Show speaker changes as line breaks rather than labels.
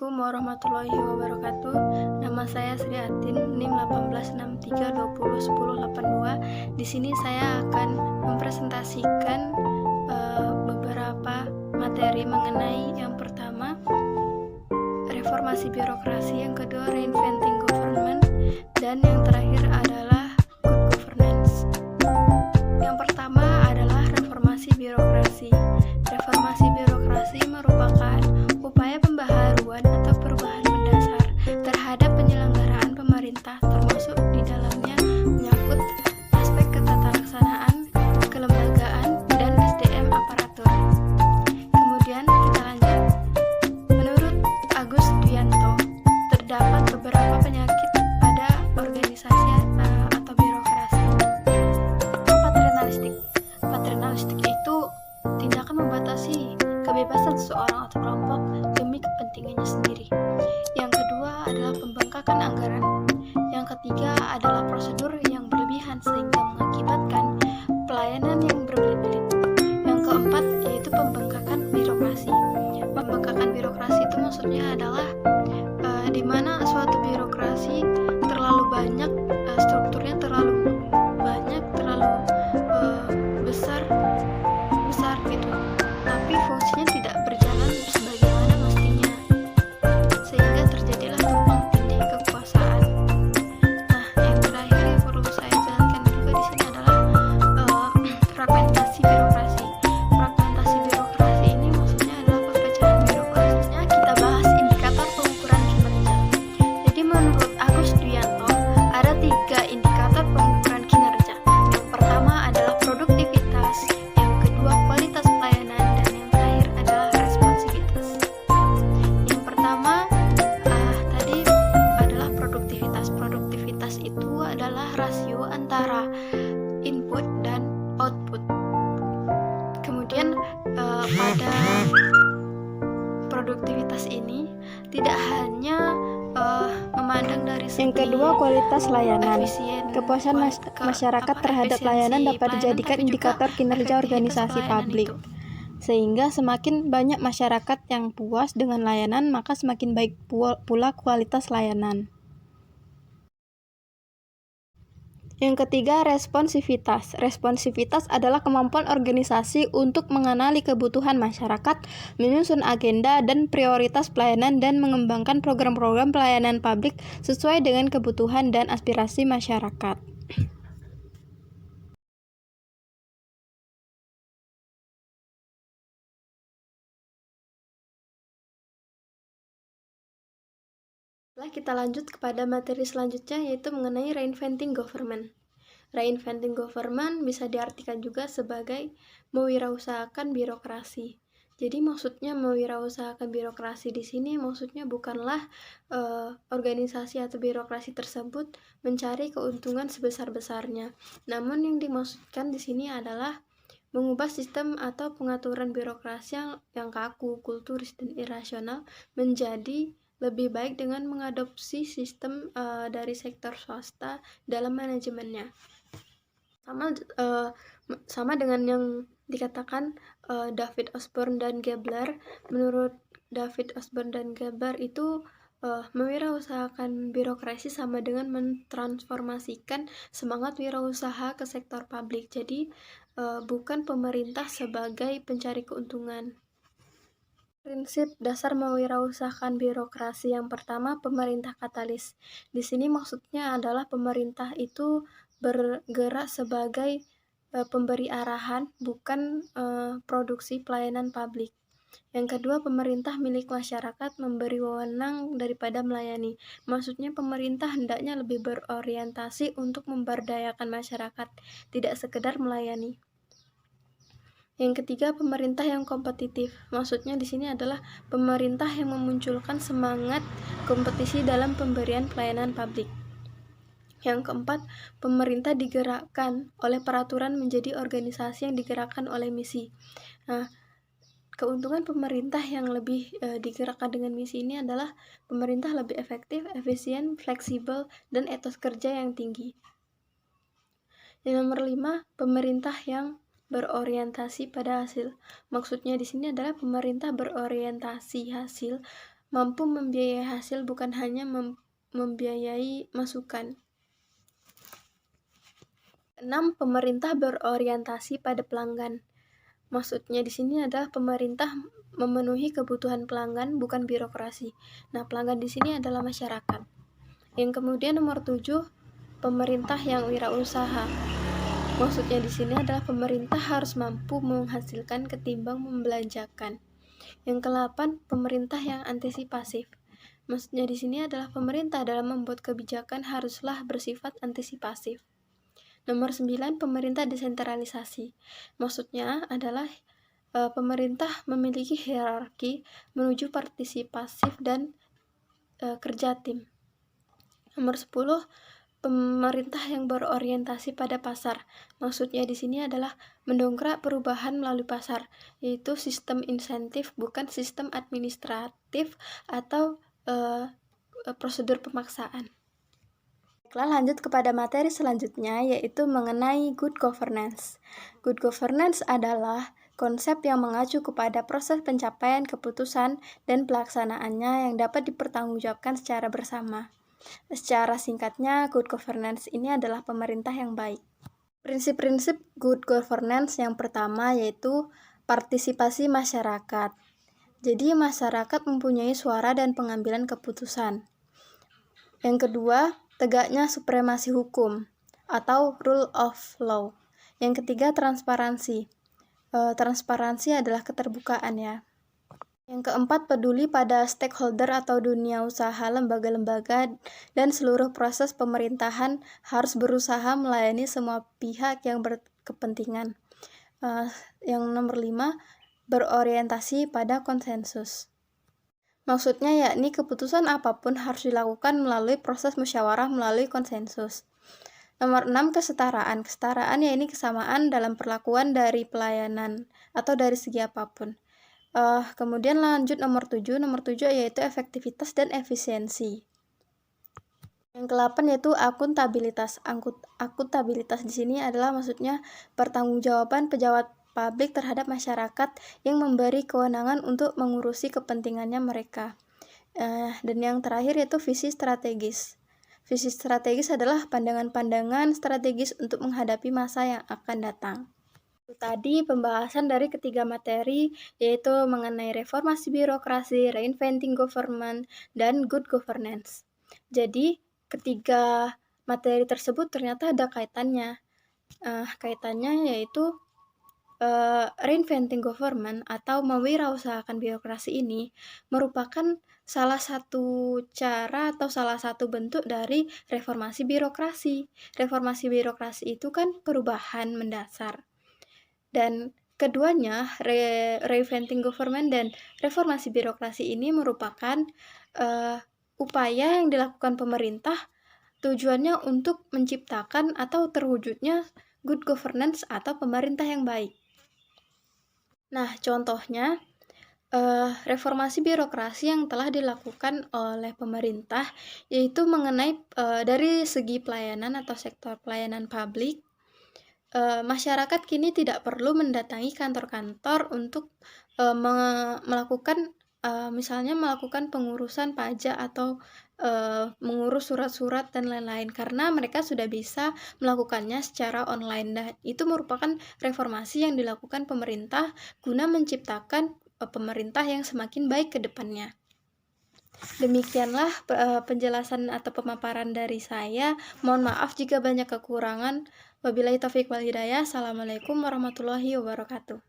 Assalamualaikum warahmatullahi wabarakatuh. Nama saya Sri Atin, NIM 1863201082. Di sini saya akan mempresentasikan beberapa materi mengenai yang pertama reformasi birokrasi, yang kedua reinventing government, dan yang terakhir adalah good governance. Yang pertama adalah reformasi birokrasi. Reformasi birokrasi merupakan upaya pembaharuan atau perubahan mendasar terhadap penyelenggaraan pemerintah, termasuk di dalamnya menyangkut aspek ketatalaksanaan, kelembagaan, dan SDM aparatur. Kemudian kita lanjut. Menurut Agus Dwianto, terdapat beberapa penyakit pada organisasi atau birokrasi. Paternalistik itu tindakan membatasi kebebasan seseorang atau kelompok demi kepentingannya sendiri. Yang kedua adalah pembengkakan anggaran. Yang ketiga adalah prosedur yang berlebihan sehingga mengakibatkan pelayanan yang berbelit-belit. Yang keempat yaitu pembengkakan birokrasi. Pembengkakan birokrasi itu maksudnya adalah di mana suatu birokrasi terlalu banyak, strukturnya terlalu banyak, terlalu besar gitu, tapi fungsinya tidak berjalan sebagaimana mestinya, sehingga terjadilah tumpang tindih kekuasaan. Nah, yang terakhir yang perlu saya jelaskan juga di sini adalah fragmentasi birokrasi. Fragmentasi birokrasi ini maksudnya adalah perpecahan birokrasinya. Kita bahas indikator pengukuran kinerja. Jadi menurut Agus Dwianto ada 3 indikator pengukuran kinerja. Yang pertama adalah produktivitas, yang kedua kualitas pelayanan, dan yang terakhir adalah responsivitas. Yang pertama tadi adalah produktivitas. Produktivitas itu adalah rasio antara input dan output. Kemudian pada produktivitas ini tidak hanya memandang dari segi
yang kedua, kualitas layanan.
efisien,
Kepuasan masyarakat terhadap layanan dapat dijadikan indikator kinerja organisasi publik. Sehingga semakin banyak masyarakat yang puas dengan layanan, maka semakin baik pula kualitas layanan. Yang ketiga, responsivitas. Responsivitas adalah kemampuan organisasi untuk mengenali kebutuhan masyarakat, menyusun agenda dan prioritas pelayanan, dan mengembangkan program-program pelayanan publik sesuai dengan kebutuhan dan aspirasi masyarakat.
Kita lanjut kepada materi selanjutnya, yaitu mengenai reinventing government. Reinventing government bisa diartikan juga sebagai mewirausahakan birokrasi. Jadi maksudnya mewirausahakan birokrasi di sini maksudnya bukanlah organisasi atau birokrasi tersebut mencari keuntungan sebesar-besarnya. Namun yang dimaksudkan di sini adalah mengubah sistem atau pengaturan birokrasi yang kaku, kulturis, dan irasional menjadi lebih baik dengan mengadopsi sistem dari sektor swasta dalam manajemennya. Sama dengan yang dikatakan David Osborne dan Gebler. Menurut David Osborne dan Gebler itu mewirausahakan birokrasi sama dengan mentransformasikan semangat wirausaha ke sektor publik. Jadi bukan pemerintah sebagai pencari keuntungan. Prinsip dasar mewirausahakan birokrasi yang pertama, pemerintah katalis. Di sini maksudnya adalah pemerintah itu bergerak sebagai pemberi arahan, bukan produksi pelayanan publik. Yang kedua, pemerintah milik masyarakat, memberi wewenang daripada melayani. Maksudnya pemerintah hendaknya lebih berorientasi untuk memberdayakan masyarakat, tidak sekedar melayani. Yang ketiga, pemerintah yang kompetitif. Maksudnya di sini adalah pemerintah yang memunculkan semangat kompetisi dalam pemberian pelayanan publik. Yang keempat, pemerintah digerakkan oleh peraturan menjadi organisasi yang digerakkan oleh misi. Nah, keuntungan pemerintah yang lebih digerakkan dengan misi ini adalah pemerintah lebih efektif, efisien, fleksibel, dan etos kerja yang tinggi. Yang nomor 5, pemerintah yang berorientasi pada hasil. Maksudnya di sini adalah pemerintah berorientasi hasil mampu membiayai hasil bukan hanya membiayai masukan. 6. Pemerintah berorientasi pada pelanggan. Maksudnya di sini adalah pemerintah memenuhi kebutuhan pelanggan, bukan birokrasi. Nah, pelanggan di sini adalah masyarakat. Yang kemudian nomor 7, pemerintah yang wirausaha. Maksudnya di sini adalah pemerintah harus mampu menghasilkan ketimbang membelanjakan. Yang ke-8, pemerintah yang antisipasif. Maksudnya di sini adalah pemerintah dalam membuat kebijakan haruslah bersifat antisipasif. Nomor 9, pemerintah desentralisasi. Maksudnya adalah pemerintah memiliki hierarki menuju partisipasif dan kerja tim. Nomor 10, pemerintah yang berorientasi pada pasar. Maksudnya di sini adalah mendongkrak perubahan melalui pasar, yaitu sistem insentif, bukan sistem administratif atau prosedur pemaksaan. Baiklah, lanjut kepada materi selanjutnya, yaitu mengenai good governance. Good governance adalah konsep yang mengacu kepada proses pencapaian keputusan dan pelaksanaannya yang dapat dipertanggungjawabkan secara bersama. Secara singkatnya, good governance ini adalah pemerintah yang baik. Prinsip-prinsip good governance yang pertama yaitu partisipasi masyarakat. Jadi, masyarakat mempunyai suara dan pengambilan keputusan. Yang kedua, tegaknya supremasi hukum atau rule of law. Yang ketiga, transparansi. Transparansi adalah keterbukaan ya. Yang keempat, peduli pada stakeholder atau dunia usaha, lembaga-lembaga, dan seluruh proses pemerintahan harus berusaha melayani semua pihak yang berkepentingan. Yang nomor 5, berorientasi pada konsensus. Maksudnya yakni keputusan apapun harus dilakukan melalui proses musyawarah melalui konsensus. Nomor 6, kesetaraan. Kesetaraan yakni kesamaan dalam perlakuan dari pelayanan atau dari segi apapun. Kemudian lanjut nomor 7 yaitu efektivitas dan efisiensi. Yang ke-8 yaitu akuntabilitas. Akuntabilitas di sini adalah maksudnya pertanggungjawaban pejabat publik terhadap masyarakat yang memberi kewenangan untuk mengurusi kepentingannya mereka. Dan yang terakhir yaitu visi strategis. Visi strategis adalah pandangan-pandangan strategis untuk menghadapi masa yang akan datang. Itu tadi pembahasan dari ketiga materi, yaitu mengenai reformasi birokrasi, reinventing government, dan good governance. Jadi, ketiga materi tersebut ternyata ada kaitannya. Kaitannya yaitu reinventing government atau mewirausahakan birokrasi ini merupakan salah satu cara atau salah satu bentuk dari reformasi birokrasi. Reformasi birokrasi itu kan perubahan mendasar. Dan keduanya, reinventing government dan reformasi birokrasi ini merupakan upaya yang dilakukan pemerintah tujuannya untuk menciptakan atau terwujudnya good governance atau pemerintah yang baik. Nah, contohnya reformasi birokrasi yang telah dilakukan oleh pemerintah yaitu mengenai dari segi pelayanan atau sektor pelayanan publik. Masyarakat kini tidak perlu mendatangi kantor-kantor untuk melakukan misalnya melakukan pengurusan pajak atau mengurus surat-surat dan lain-lain, karena mereka sudah bisa melakukannya secara online. Dan itu merupakan reformasi yang dilakukan pemerintah guna menciptakan pemerintah yang semakin baik ke depannya. Demikianlah penjelasan atau pemaparan dari saya. Mohon maaf jika banyak kekurangan. Wabillahi taufiq wal hidayah. Assalamualaikum warahmatullahi wabarakatuh.